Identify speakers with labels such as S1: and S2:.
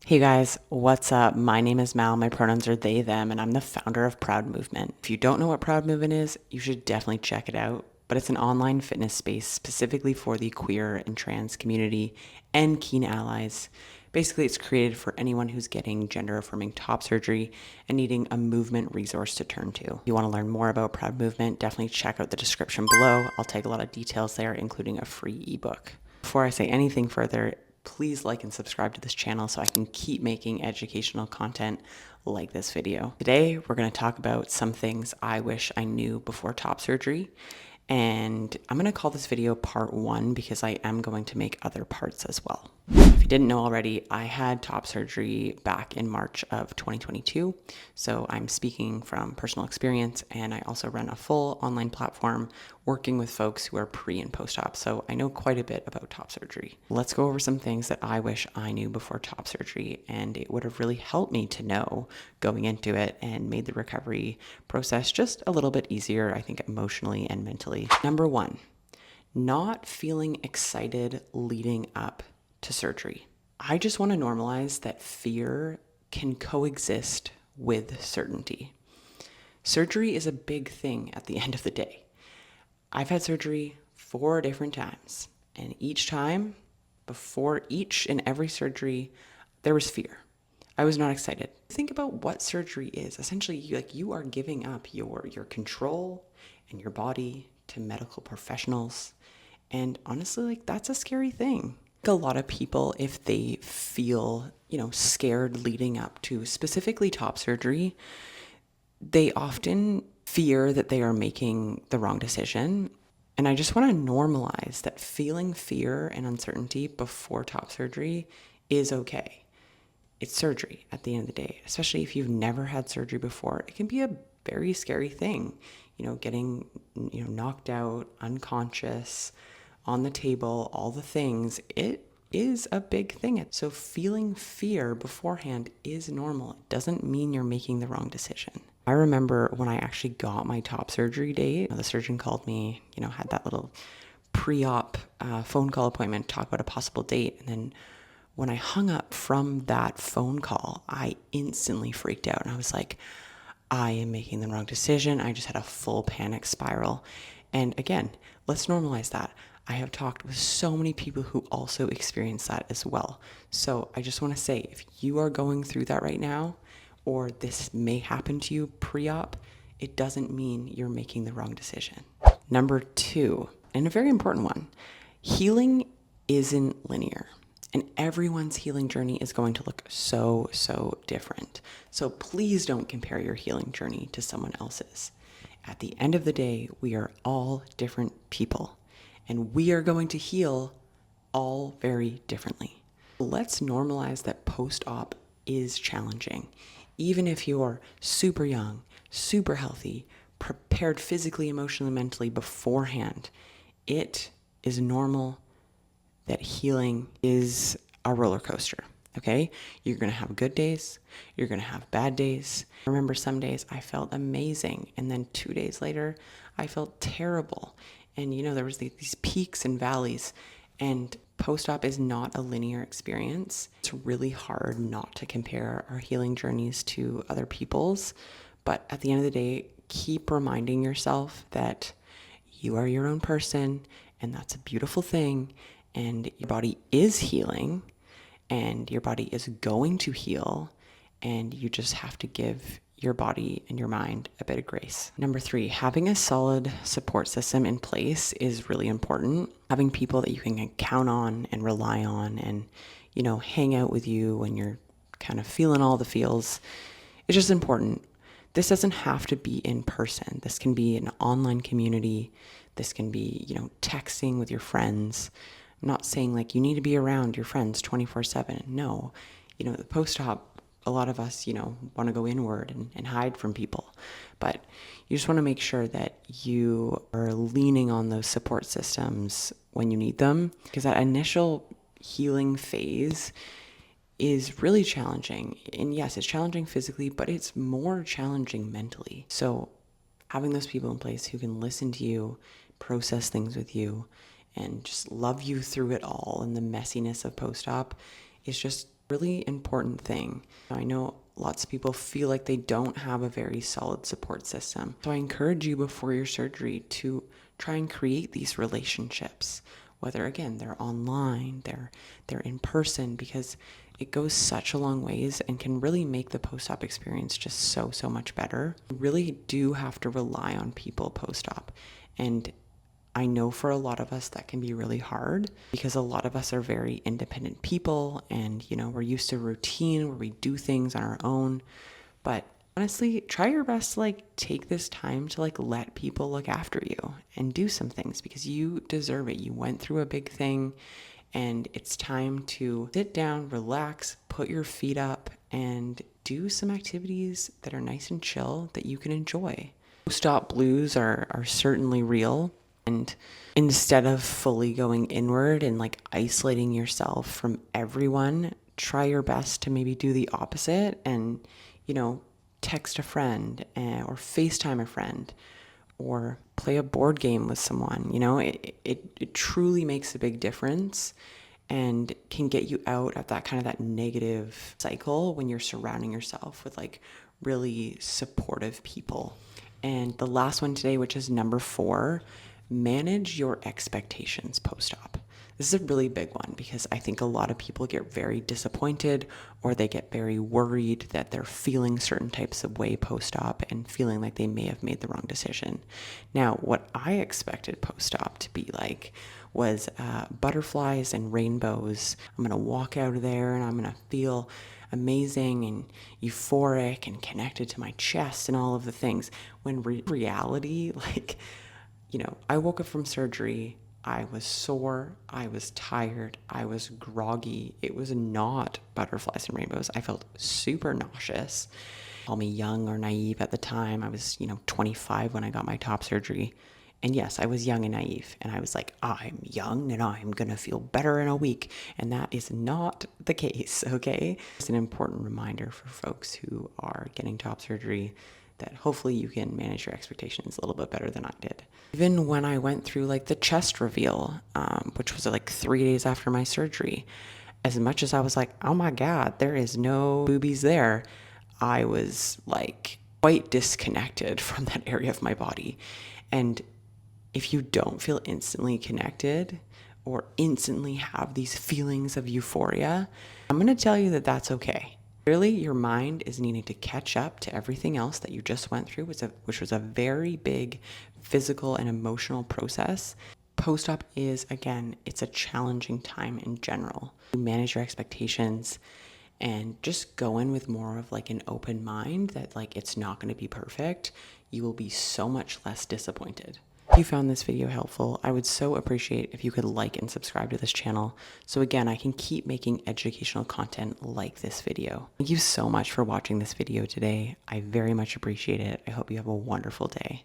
S1: Hey guys, what's up? My name is Mal, my pronouns are they, them, and I'm the founder of Proud Movement. If you don't know what Proud Movement is, you should definitely check it out. But it's an online fitness space specifically for the queer and trans community and keen allies. Basically, it's created for anyone who's getting gender affirming top surgery and needing a movement resource to turn to. If you want to learn more about Proud Movement, definitely check out the description below. I'll tag a lot of details there, including a free ebook. Before I say anything further, please like and subscribe to this channel so I can keep making educational content like this video. Today, we're going to talk about some things I wish I knew before top surgery. And I'm going to call this video part 1 because I am going to make other parts as well. If you didn't know already, I had top surgery back in March of 2022. So I'm speaking from personal experience, and I also run a full online platform working with folks who are pre and post-op. So I know quite a bit about top surgery. Let's go over some things that I wish I knew before top surgery, and it would have really helped me to know going into it and made the recovery process just a little bit easier, I think, emotionally and mentally. Number 1, not feeling excited leading up to surgery. I just want to normalize that fear can coexist with certainty. Surgery is a big thing at the end of the day. I've had surgery 4 different times, and each time, before each and every surgery, there was fear. I was not excited. Think about what surgery is. Essentially, you are giving up your control and your body to medical professionals. And honestly, that's a scary thing. A lot of people, if they feel, scared leading up to specifically top surgery, they often fear that they are making the wrong decision. And I just want to normalize that feeling fear and uncertainty before top surgery is okay. It's surgery at the end of the day, especially if you've never had surgery before. It can be a very scary thing, getting, knocked out, unconscious, on the table, all the things. It is a big thing. So feeling fear beforehand is normal. It doesn't mean you're making the wrong decision. I remember when I actually got my top surgery date, the surgeon called me, had that little pre-op phone call appointment, talk about a possible date. And then when I hung up from that phone call, I instantly freaked out. And I was like, I am making the wrong decision. I just had a full panic spiral. And again, let's normalize that. I have talked with so many people who also experience that as well. So I just want to say, if you are going through that right now, or this may happen to you pre-op, it doesn't mean you're making the wrong decision. Number 2, and a very important one, healing isn't linear. And everyone's healing journey is going to look so different. So please don't compare your healing journey to someone else's. At the end of the day, we are all different people, and we are going to heal all very differently. Let's normalize that post-op is challenging. Even if you're super young, super healthy, prepared physically, emotionally, mentally beforehand, it is normal that healing is a roller coaster. Okay? You're going to have good days. You're going to have bad days. I remember some days I felt amazing. And then 2 days later, I felt terrible. And there was these peaks and valleys. And post-op is not a linear experience. It's really hard not to compare our healing journeys to other people's. But at the end of the day, keep reminding yourself that you are your own person, and that's a beautiful thing. And your body is healing, and your body is going to heal, and you just have to give your body and your mind a bit of grace. Number 3, having a solid support system in place is really important. Having people that you can count on and rely on and, hang out with you when you're kind of feeling all the feels is just important. This doesn't have to be in person. This can be an online community. This can be, texting with your friends. I'm not saying you need to be around your friends 24/7. No, the post-op, a lot of us, want to go inward and hide from people. But you just want to make sure that you are leaning on those support systems when you need them, because that initial healing phase is really challenging. And yes, it's challenging physically, but it's more challenging mentally. So having those people in place who can listen to you, process things with you, and just love you through it all and the messiness of post-op is just Really important thing. I know lots of people feel like they don't have a very solid support system. So I encourage you before your surgery to try and create these relationships, whether again they're online, they're in person, because it goes such a long ways and can really make the post-op experience just so much better. You really do have to rely on people post-op. And I know for a lot of us that can be really hard because a lot of us are very independent people and, we're used to routine where we do things on our own. But honestly, try your best to take this time to let people look after you and do some things because you deserve it. You went through a big thing and it's time to sit down, relax, put your feet up and do some activities that are nice and chill that you can enjoy. Post-op blues are certainly real. And instead of fully going inward and isolating yourself from everyone, try your best to maybe do the opposite and, text a friend or FaceTime a friend or play a board game with someone. It truly makes a big difference and can get you out of that negative cycle when you're surrounding yourself with really supportive people. And the last one today, which is number 4, manage your expectations post-op. This is a really big one because I think a lot of people get very disappointed or they get very worried that they're feeling certain types of way post-op and feeling like they may have made the wrong decision. Now, what I expected post-op to be was butterflies and rainbows. I'm going to walk out of there and I'm going to feel amazing and euphoric and connected to my chest and all of the things. When reality, I woke up from surgery, I was sore, I was tired, I was groggy. It was not butterflies and rainbows. I felt super nauseous. Call me young or naive at the time. I was, 25 when I got my top surgery. And yes, I was young and naive. And I was like, I'm young and I'm going to feel better in a week. And that is not the case, okay? It's an important reminder for folks who are getting top surgery that hopefully you can manage your expectations a little bit better than I did. Even when I went through the chest reveal, which was 3 days after my surgery, as much as I was like, oh my God, there is no boobies there, I was quite disconnected from that area of my body. And if you don't feel instantly connected or instantly have these feelings of euphoria, I'm going to tell you that that's okay. Clearly, your mind is needing to catch up to everything else that you just went through, which was a very big physical and emotional process. Post-op is, again, it's a challenging time in general. You manage your expectations and just go in with more of an open mind that it's not going to be perfect. You will be so much less disappointed. If you found this video helpful, I would so appreciate if you could like and subscribe to this channel so again I can keep making educational content like this video. Thank you so much for watching this video today. I very much appreciate it. I hope you have a wonderful day.